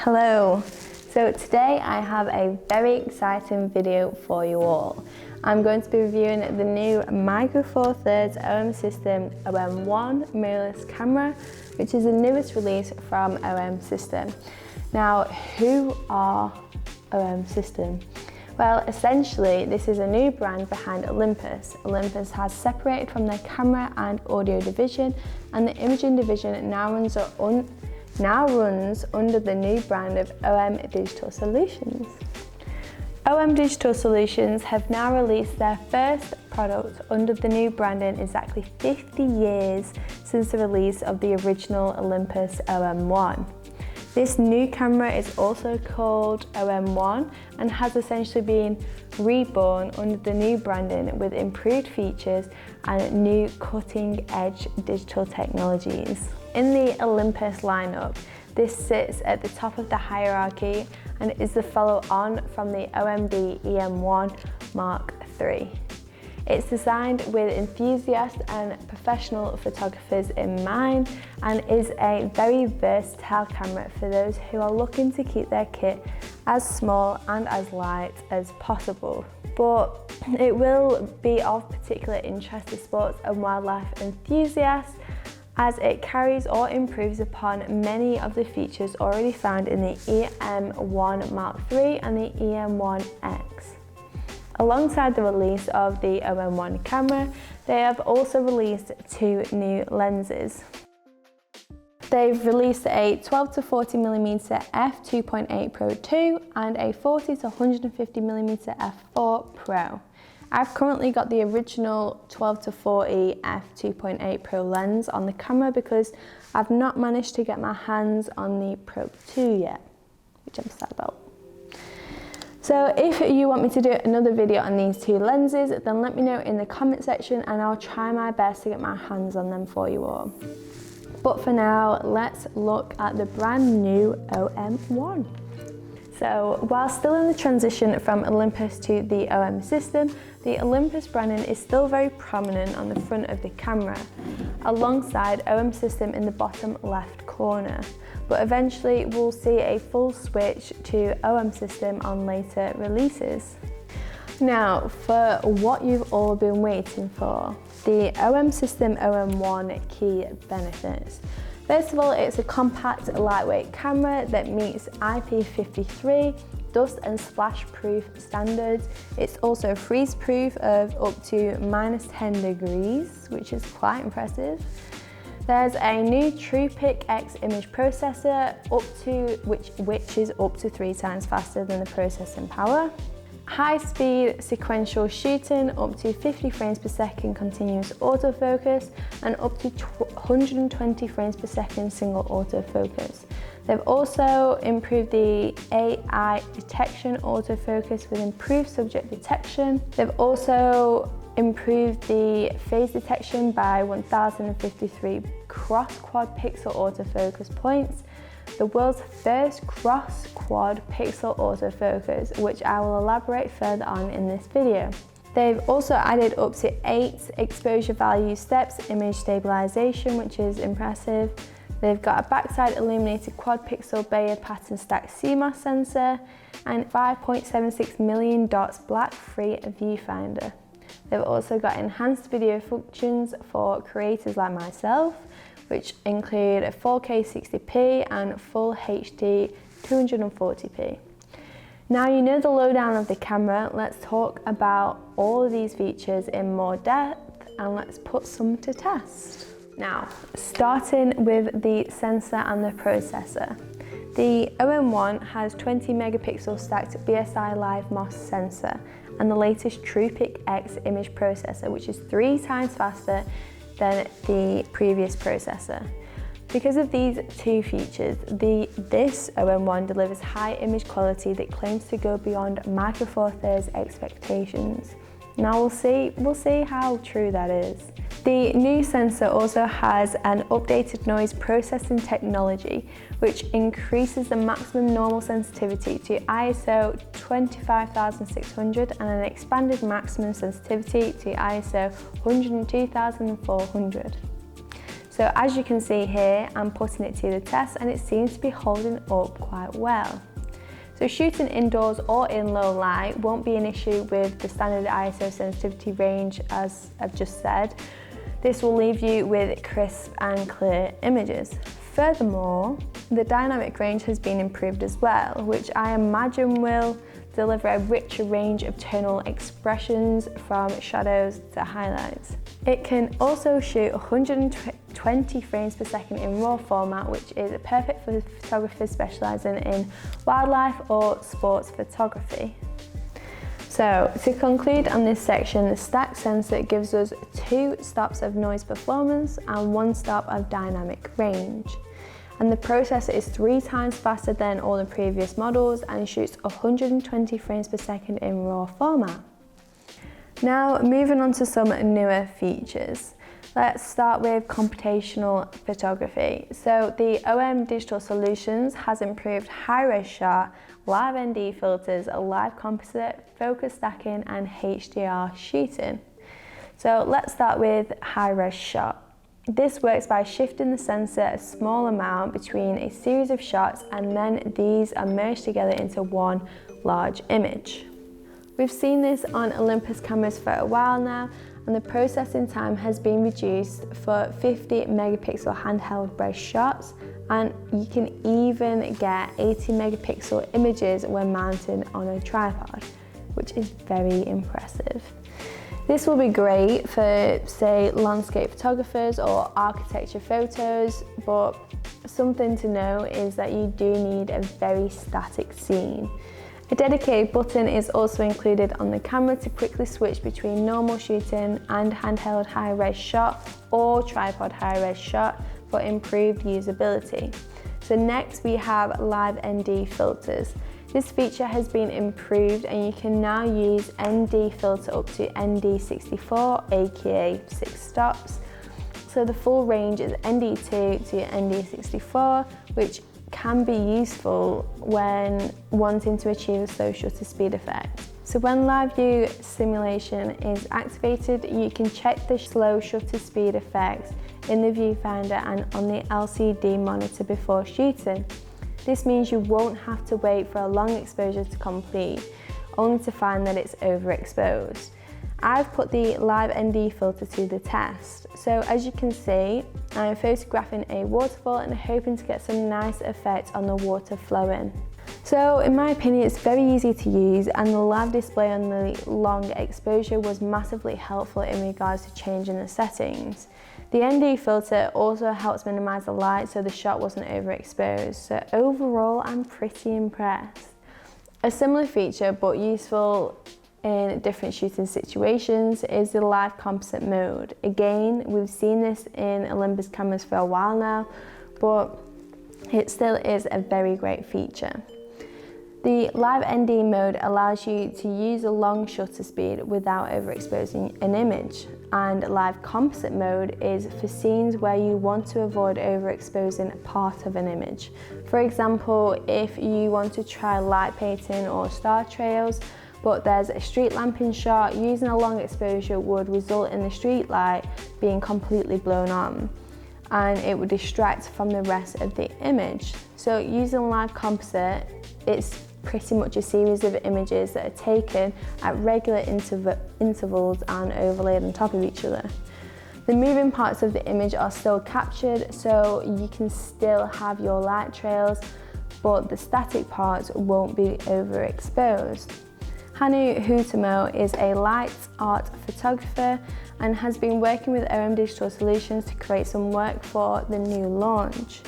Hello, so today I have a very exciting video for you all. I'm going to be reviewing the new Micro Four Thirds OM-System OM-1 mirrorless camera, which is the newest release from OM-System. Now, who are OM-System? Well, essentially, this is a new brand behind Olympus. Olympus has separated from their camera and audio division, and the imaging division now runs under the new brand of OM Digital Solutions. OM Digital Solutions have now released their first product under the new branding exactly 50 years since the release of the original Olympus OM-1. This new camera is also called OM-1 and has essentially been reborn under the new branding with improved features and new cutting-edge digital technologies. In the Olympus lineup, this sits at the top of the hierarchy and is the follow-on from the OMD EM1 Mark III. It's designed with enthusiasts and professional photographers in mind and is a very versatile camera for those who are looking to keep their kit as small and as light as possible. But it will be of particular interest to sports and wildlife enthusiasts, as it carries or improves upon many of the features already found in the EM1 Mark III and the EM1X. Alongside the release of the OM-1 camera, they have also released two new lenses. They've released a 12-40mm f2.8 Pro 2 and a 40-150mm f4 Pro. I've currently got the original 12-40 f2.8 Pro lens on the camera because I've not managed to get my hands on the Pro 2 yet, which I'm sad about. So if you want me to do another video on these two lenses, then let me know in the comment section and I'll try my best to get my hands on them for you all. But for now, let's look at the brand new OM-1. So while still in the transition from Olympus to the OM-System, the Olympus branding is still very prominent on the front of the camera, alongside OM-System in the bottom left corner. But eventually we'll see a full switch to OM-System on later releases. Now, for what you've all been waiting for, the OM-System OM-1 key benefits. First of all, it's a compact, lightweight camera that meets IP53, dust and splash proof standards. It's also freeze proof of up to -10 degrees, which is quite impressive. There's a new TruePic X image processor which is up to 3 times faster than the processing power. High-speed sequential shooting, up to 50 frames per second continuous autofocus, and up to 120 frames per second single autofocus. They've also improved the AI detection autofocus with improved subject detection. They've also improved the phase detection by 1053 cross-quad pixel autofocus points, the world's first cross-quad pixel autofocus, which I will elaborate further on in this video. They've also added up to 8 exposure value steps image stabilization, which is impressive. They've got a backside illuminated quad pixel Bayer pattern stack CMOS sensor and 5.76 million dots black-free viewfinder. They've also got enhanced video functions for creators like myself, which include 4K 60p and full HD 240p. Now you know the lowdown of the camera, let's talk about all of these features in more depth and let's put some to test. Now, starting with the sensor and the processor. The OM-1 has 20 megapixel stacked BSI Live MOS sensor and the latest TruePic X image processor, which is 3 times faster than the previous processor. Because of these two features, this OM-1 delivers high image quality that claims to go beyond Micro Four Thirds expectations. Now we'll see how true that is. The new sensor also has an updated noise processing technology, which increases the maximum normal sensitivity to ISO 25600 and an expanded maximum sensitivity to ISO 102400. So as you can see here, I'm putting it to the test and it seems to be holding up quite well. So shooting indoors or in low light won't be an issue with the standard ISO sensitivity range, as I've just said. This will leave you with crisp and clear images. Furthermore, the dynamic range has been improved as well, which I imagine will deliver a richer range of tonal expressions from shadows to highlights. It can also shoot 120 frames per second in RAW format, which is perfect for photographers specialising in wildlife or sports photography. So to conclude on this section, the stack sensor gives us 2 stops of noise performance and 1 stop of dynamic range. And the processor is 3 times faster than all the previous models and shoots 120 frames per second in RAW format. Now moving on to some newer features. Let's start with computational photography. So the OM Digital Solutions has improved high-res shot, live ND filters, live composite, focus stacking and HDR shooting. So let's start with high-res shot. This works by shifting the sensor a small amount between a series of shots and then these are merged together into one large image. We've seen this on Olympus cameras for a while now, and the processing time has been reduced for 50 megapixel handheld res shots, and you can even get 80 megapixel images when mounted on a tripod, which is very impressive. This will be great for, say, landscape photographers or architecture photos, but something to know is that you do need a very static scene. A dedicated button is also included on the camera to quickly switch between normal shooting and handheld high-res shot or tripod high-res shot for improved usability. So next we have live ND filters. This feature has been improved and you can now use ND filter up to ND64, aka 6 stops. So the full range is ND2 to ND64, which can be useful when wanting to achieve a slow shutter speed effect. So when live view simulation is activated, you can check the slow shutter speed effects in the viewfinder and on the LCD monitor before shooting. This means you won't have to wait for a long exposure to complete, only to find that it's overexposed. I've put the live ND filter to the test. So as you can see, I'm photographing a waterfall and hoping to get some nice effect on the water flowing. So in my opinion, it's very easy to use and the live display on the long exposure was massively helpful in regards to changing the settings. The ND filter also helps minimize the light so the shot wasn't overexposed. So overall, I'm pretty impressed. A similar feature, but useful in different shooting situations, is the live composite mode. Again, we've seen this in Olympus cameras for a while now, but it still is a very great feature. The live ND mode allows you to use a long shutter speed without overexposing an image, and live composite mode is for scenes where you want to avoid overexposing part of an image. For example, if you want to try light painting or star trails, but there's a street lamp in shot, using a long exposure would result in the street light being completely blown on, and it would distract from the rest of the image. So using live composite, it's pretty much a series of images that are taken at regular intervals and overlaid on top of each other. The moving parts of the image are still captured, so you can still have your light trails, but the static parts won't be overexposed. Hanu Hutamo is a light art photographer and has been working with OM Digital Solutions to create some work for the new launch.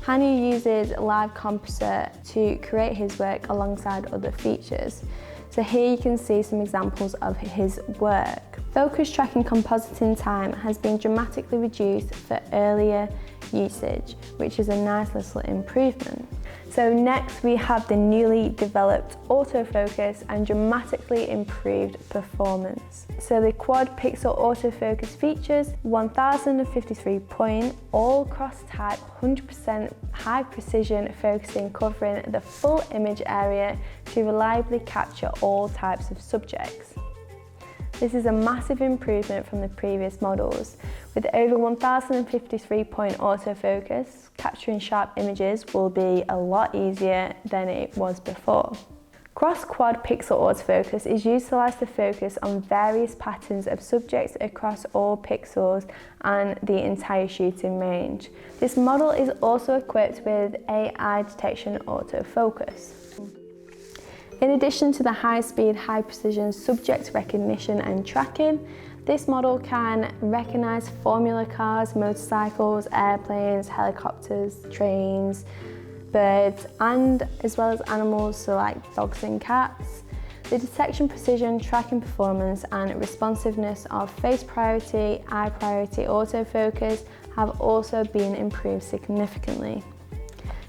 Hanu uses live composite to create his work alongside other features. So here you can see some examples of his work. Focus tracking compositing time has been dramatically reduced for earlier usage, which is a nice little improvement. So next we have the newly developed autofocus and dramatically improved performance. So the quad pixel autofocus features 1053 point, all cross type, 100% high precision focusing, covering the full image area to reliably capture all types of subjects. This is a massive improvement from the previous models. With over 1053-point autofocus, capturing sharp images will be a lot easier than it was before. Cross-quad pixel autofocus is utilised to focus on various patterns of subjects across all pixels and the entire shooting range. This model is also equipped with AI detection autofocus. In addition to the high-speed, high-precision subject recognition and tracking, this model can recognise formula cars, motorcycles, airplanes, helicopters, trains, birds, and as well as animals, so like dogs and cats. The detection precision, tracking performance, and responsiveness of face priority, eye priority autofocus have also been improved significantly.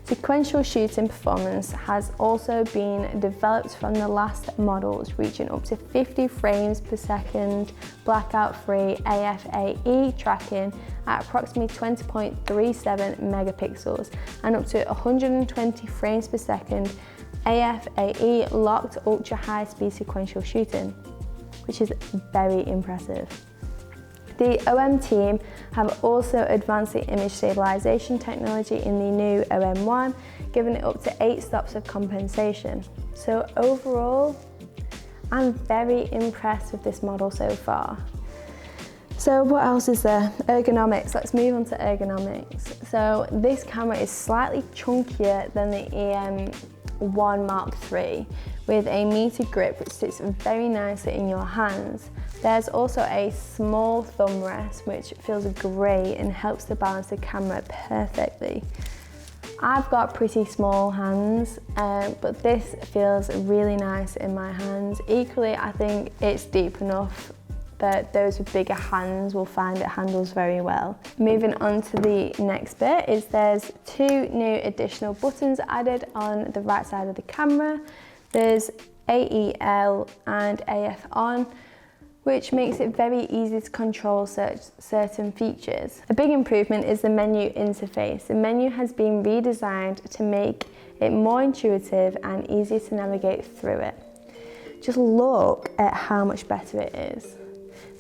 Sequential shooting performance has also been developed from the last models, reaching up to 50 frames per second, blackout-free AFAE tracking at approximately 20.37 megapixels, and up to 120 frames per second AFAE locked ultra-high-speed sequential shooting, which is very impressive. The OM team have also advanced the image stabilization technology in the new OM-1, giving it up to 8 stops of compensation. So overall, I'm very impressed with this model so far. So what else is there? Ergonomics. Let's move on to ergonomics. So this camera is slightly chunkier than the OM-1 Mark III, with a meaty grip which sits very nicely in your hands. There's also a small thumb rest which feels great and helps to balance the camera perfectly. I've got pretty small hands, but this feels really nice in my hands. Equally, I think it's deep enough that those with bigger hands will find it handles very well. Moving on to the next bit is there's 2 new additional buttons added on the right side of the camera. There's AEL and AF on, which makes it very easy to control certain features. A big improvement is the menu interface. The menu has been redesigned to make it more intuitive and easier to navigate through it. Just look at how much better it is.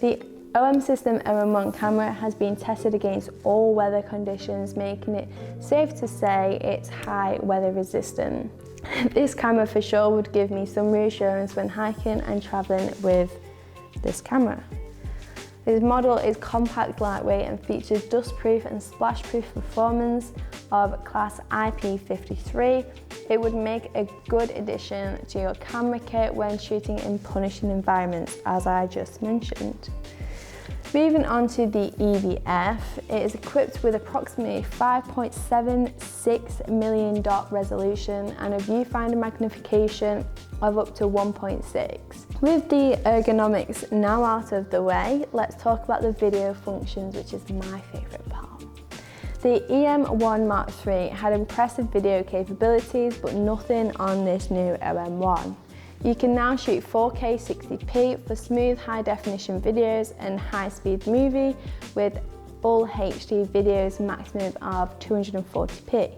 The omsystem OM-1 camera has been tested against all weather conditions, making it safe to say it's high weather resistant. This camera for sure would give me some reassurance when hiking and traveling with this camera. This model is compact, lightweight, and features dustproof and splash-proof performance of class IP53. It would make a good addition to your camera kit when shooting in punishing environments, as I just mentioned. Moving on to the EVF, it is equipped with approximately 5.76 million dot resolution and a viewfinder magnification of up to 1.6. With the ergonomics now out of the way, let's talk about the video functions, which is my favourite part. The OM-1 Mark III had impressive video capabilities, but nothing on this new OM-1. You can now shoot 4K 60p for smooth high-definition videos and high-speed movie with full HD videos maximum of 240p.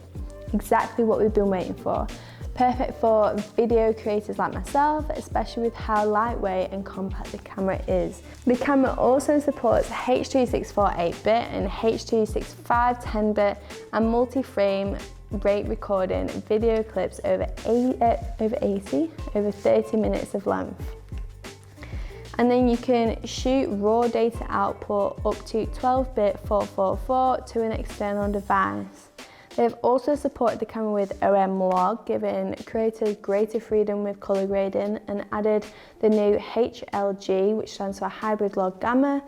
Exactly what we've been waiting for. Perfect for video creators like myself, especially with how lightweight and compact the camera is. The camera also supports H.264 8-bit and H.265 10-bit and multi-frame rate recording video clips over 30 minutes of length. And then you can shoot raw data output up to 12-bit 444 to an external device. They've also supported the camera with OM log, giving creators greater freedom with color grading, and added the new HLG, which stands for hybrid log gamma,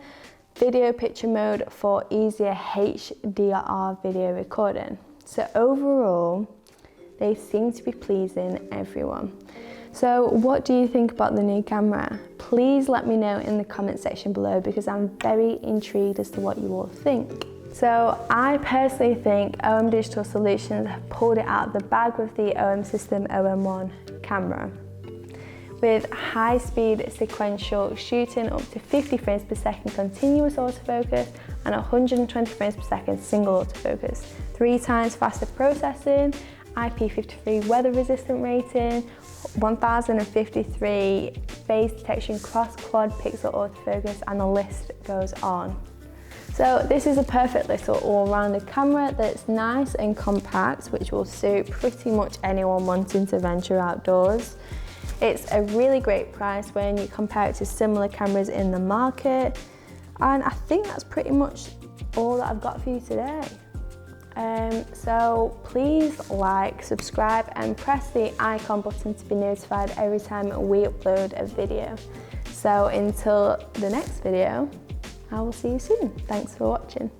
video picture mode for easier HDR video recording. So overall, they seem to be pleasing everyone. So what do you think about the new camera? Please let me know in the comment section below, because I'm very intrigued as to what you all think. So I personally think OM Digital Solutions have pulled it out of the bag with the omsystem OM-1 camera. With high-speed sequential shooting up to 50 frames per second continuous autofocus and 120 frames per second single autofocus, 3 times faster processing IP53 weather resistant rating, 1053 phase detection, cross quad pixel autofocus, and the list goes on. So this is a perfect little all-rounded camera that's nice and compact, which will suit pretty much anyone wanting to venture outdoors. It's a really great price when you compare it to similar cameras in the market. And I think that's pretty much all that I've got for you today. So please like, subscribe, and press the icon button to be notified every time we upload a video. So until the next video, I will see you soon. Thanks for watching.